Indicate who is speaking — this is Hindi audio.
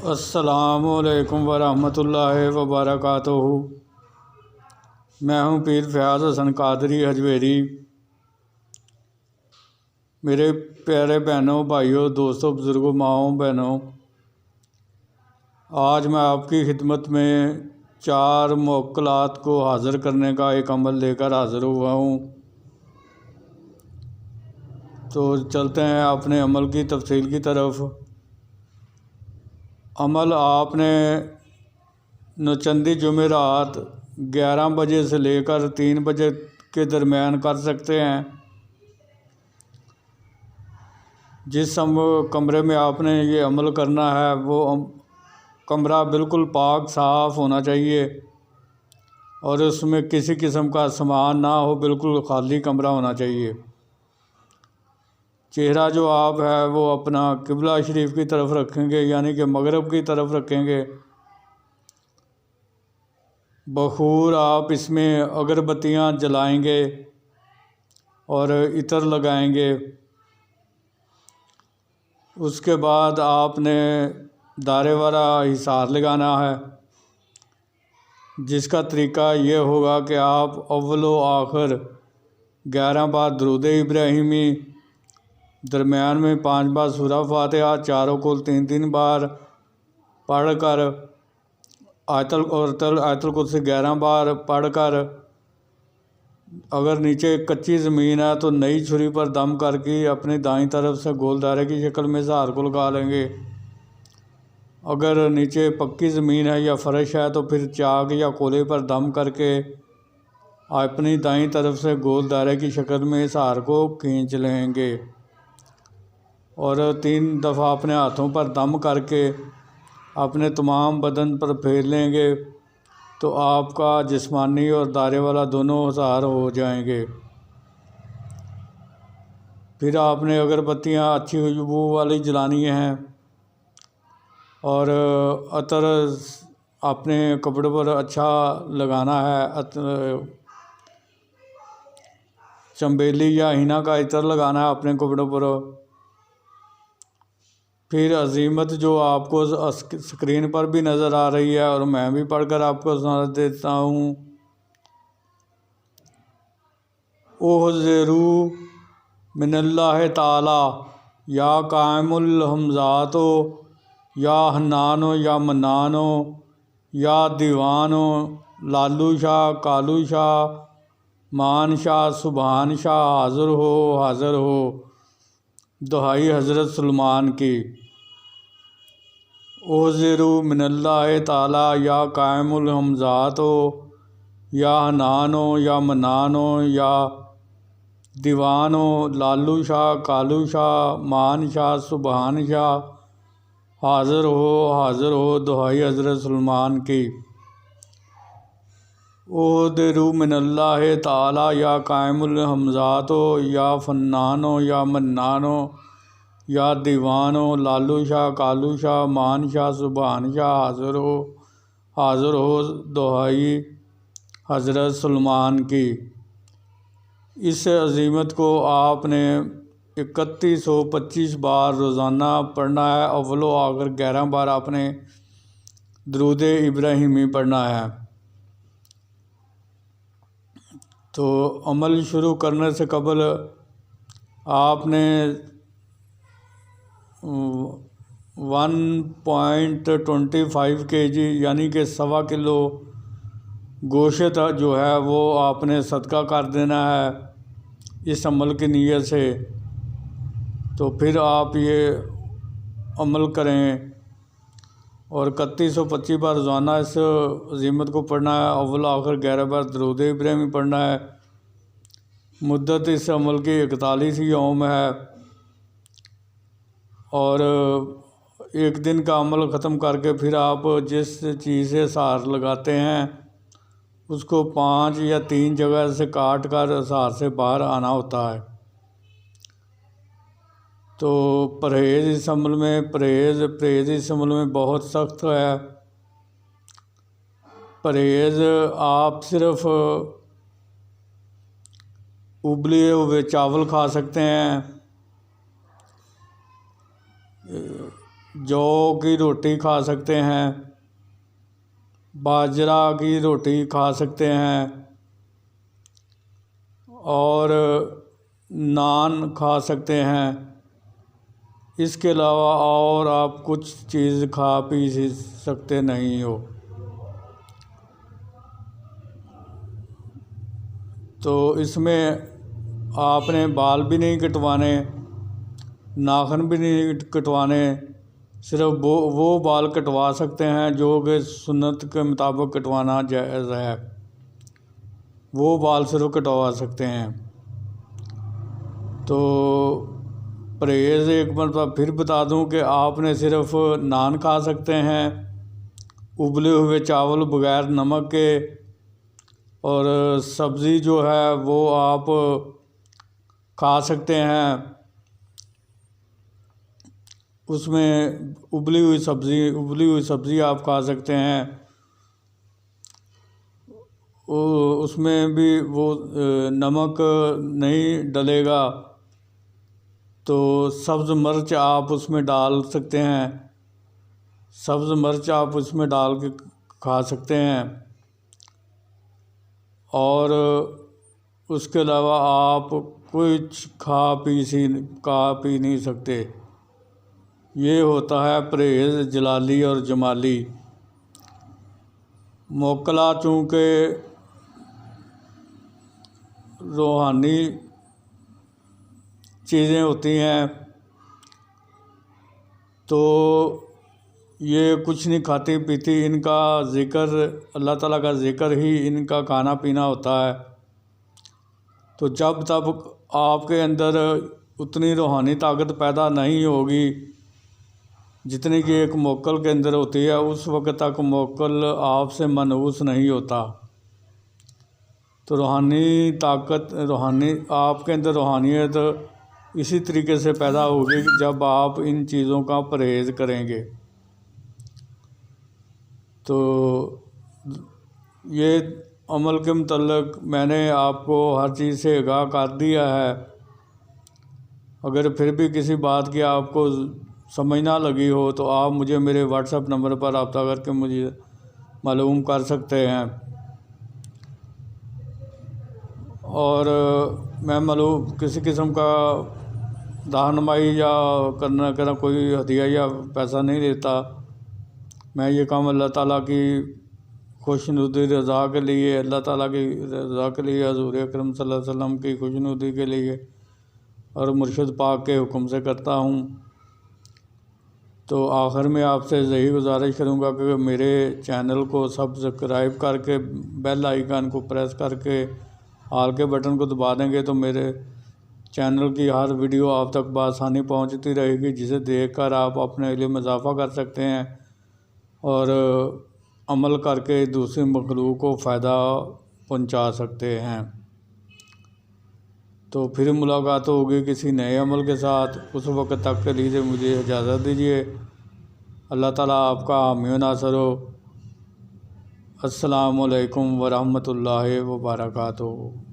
Speaker 1: अस्सलामुअलैकुम वरहमतुल्लाहि वबरकातुहू। मैं हूँ पीर फयाज़ हसन कादरी हजवेरी। मेरे प्यारे बहनों, भाइयों, दोस्तों, बुज़ुर्गों, माओं, बहनों, आज मैं आपकी खिदमत में 4 मुअक्कलात को हाज़िर करने का एक अमल लेकर हाज़िर हुआ हूँ। तो चलते हैं अपने अमल की तफसील की तरफ। अमल आपने नौचंदी जुमेरात 11 बजे से लेकर 3 बजे के दरमियान कर सकते हैं। जिस कमरे में आपने ये अमल करना है वो कमरा बिल्कुल पाक साफ़ होना चाहिए और उसमें किसी किस्म का सामान ना हो, बिल्कुल खाली कमरा होना चाहिए। चेहरा जो आप है वो अपना किबला शरीफ की तरफ रखेंगे, यानी कि मगरब की तरफ रखेंगे। बखूर आप इसमें अगरबत्तियाँ जलाएंगे और इत्र लगाएंगे। उसके बाद आपने दायरे वाला हिसार लगाना है, जिसका तरीका ये होगा कि आप अव्वल व आखिर 11 बार दुरूद इब्राहिमी, दरमियान में 5 बार सूरह फातिहा, चारों कुल 3-3 बार पढ़कर आयतुल कुर्सी 11 बार पढ़कर, अगर नीचे कच्ची ज़मीन है तो नई छुरी पर दम करके अपनी दाईं तरफ से गोल दायरे की शक्ल में इज़हार को लगा लेंगे। अगर नीचे पक्की ज़मीन है या फ़र्श है तो फिर चाक या कोले पर दम करके अपनी दाईं तरफ से गोल दायरे की शक्ल में इज़हार को खींच लेंगे और 3 दफ़ा अपने हाथों पर दम करके अपने तमाम बदन पर फेर लेंगे तो आपका जिस्मानी और दायरे वाला दोनों इज़हार हो जाएंगे। फिर आपने अगरबत्तियाँ अच्छी खुशबू वाली जलानी हैं और अतर अपने कपड़े पर अच्छा लगाना है। चंबेली या हिना का इत्र लगाना है अपने कपड़ों पर। फिर अजीमत जो आपको स्क्रीन पर भी नज़र आ रही है और मैं भी पढ़कर आपको सुना देता हूँ। ओहज़रू मिनल्लाह ताला या कायमुल हमज़ातो या हन्नानो या मन्नानो या दीवानो लालू शाह कालू शाह मान शाह सुबहान शाह हाज़िर हो हाज़िर हो। दुहाई हज़रत सलमान की। ओज़रू मिनल्लाह ताला या कायमुल हमज़ातो या हन्नानो या मन्नानो या दीवानो लालू शाह कालू शाह मान शाह सुबहान शाह हाज़िर हो। दुहाई हज़रत सलमान की। ओज़रू मिनल्लाह ताला या कायमुल हमज़ातो या फन्नानो या मन्नानो या दीवानो लालू शाह कालू शाह मान शाह सुबहान शाह हाज़िर हो। दुहाई हज़रत सलमान की। इस अज़ीमत को आपने 3125 बार रोज़ाना पढ़ना है। अव्वल व आखिर 11 बार आपने दुरूद इब्राहिमी पढ़ना है। तो अमल शुरू करने से कबल आपने 1.25 kg यानी कि 1.25 किलो गोश्त जो है वो आपने सदका कर देना है इस अमल की नीयत से। तो फिर आप ये अमल करें और 3125 बार रोज़ाना इस अज़ीमत को पढ़ना है। अव्वल आखिर 11 बार दुरूद इब्राहिमी पढ़ना है। मुद्दत इस अमल की 41 यौम है और एक दिन का अमल ख़त्म करके फिर आप जिस चीज़ से इज़हार लगाते हैं उसको 5 या 3 जगह से काट कर इज़हार से बाहर आना होता है। तो परहेज़ इस अमल में परहेज़ इस अमल में बहुत सख्त है। परहेज़ आप सिर्फ़ उबले हुए चावल खा सकते हैं। जौ की रोटी खा सकते हैं, बाजरा की रोटी खा सकते हैं और नान खा सकते हैं। इसके अलावा और आप कुछ चीज़ खा पी सकते नहीं हो। तो इसमें आपने बाल भी नहीं कटवाने, नाखून भी नहीं कटवाने, सिर्फ वो बाल कटवा सकते हैं जो कि सुन्नत के मुताबिक कटवाना जायज़ है, वो बाल सिर्फ कटवा सकते हैं। तो परहेज़ एक मतलब फिर बता दूं कि आपने सिर्फ नान खा सकते हैं, उबले हुए चावल बग़ैर नमक के, और सब्ज़ी जो है वो आप खा सकते हैं। उसमें उबली हुई सब्ज़ी आप खा सकते हैं। उसमें भी वो नमक नहीं डलेगा, तो सब्ज़ मिर्च आप उसमें डाल सकते हैं, सब्ज़ मिर्च आप उसमें डाल के खा सकते हैं। और उसके अलावा आप कुछ खा पी नहीं सकते। ये होता है परहेज़ जलाली और जमाली। मोकला चूँकि रूहानी चीज़ें होती हैं, तो ये कुछ नहीं खाती पीती, इनका ज़िक्र अल्लाह ताला का ज़िक्र ही इनका खाना पीना होता है। तो जब तक आपके अंदर उतनी रूहानी ताकत पैदा नहीं होगी जितनी कि एक मोक्कल के अंदर होती है, उस वक्त तक मोक्कल आपसे मनहूस नहीं होता। तो रूहानी ताकत, आपके अंदर रूहानियत इसी तरीके से पैदा होगी जब आप इन चीज़ों का परहेज़ करेंगे। तो ये अमल के मुतल्लिक़ मैंने आपको हर चीज़ से आगाह कर दिया है। अगर फिर भी किसी बात की आपको समझ ना लगी हो तो आप मुझे मेरे व्हाट्सएप नंबर पर रब्ता करके मुझे मालूम कर सकते हैं। और मैं मालूम किसी किस्म का रहनुमाई या करना कोई हदिया या पैसा नहीं देता। मैं ये काम अल्लाह ताला की खुशनुदी रज़ा के लिए, अल्लाह ताला की रज़ा के लिए, हज़ूर अकरम सल्लल्लाहु अलैहि वसल्लम की खुशनुदी के लिए और मुर्शिद पाक के हुक्म से करता हूँ। तो आखिर में आपसे यही गुजारिश करूँगा कि मेरे चैनल को सब्सक्राइब करके बेल आइकन को प्रेस करके ऑल के बटन को दबा देंगे तो मेरे चैनल की हर वीडियो आप तक बआसानी पहुंचती रहेगी, जिसे देखकर आप अपने इल्म में इजाफ़ा कर सकते हैं और अमल करके दूसरी मखलूक को फ़ायदा पहुंचा सकते हैं। तो फिर मुलाकात होगी किसी नए अमल के साथ। उस वक्त तक के लिए मुझे इजाज़त दीजिए। अल्लाह ताला आपका हामी व नासर हो। अस्सलामु अलैकुम व रहमतुल्लाहि व बरकातुहू।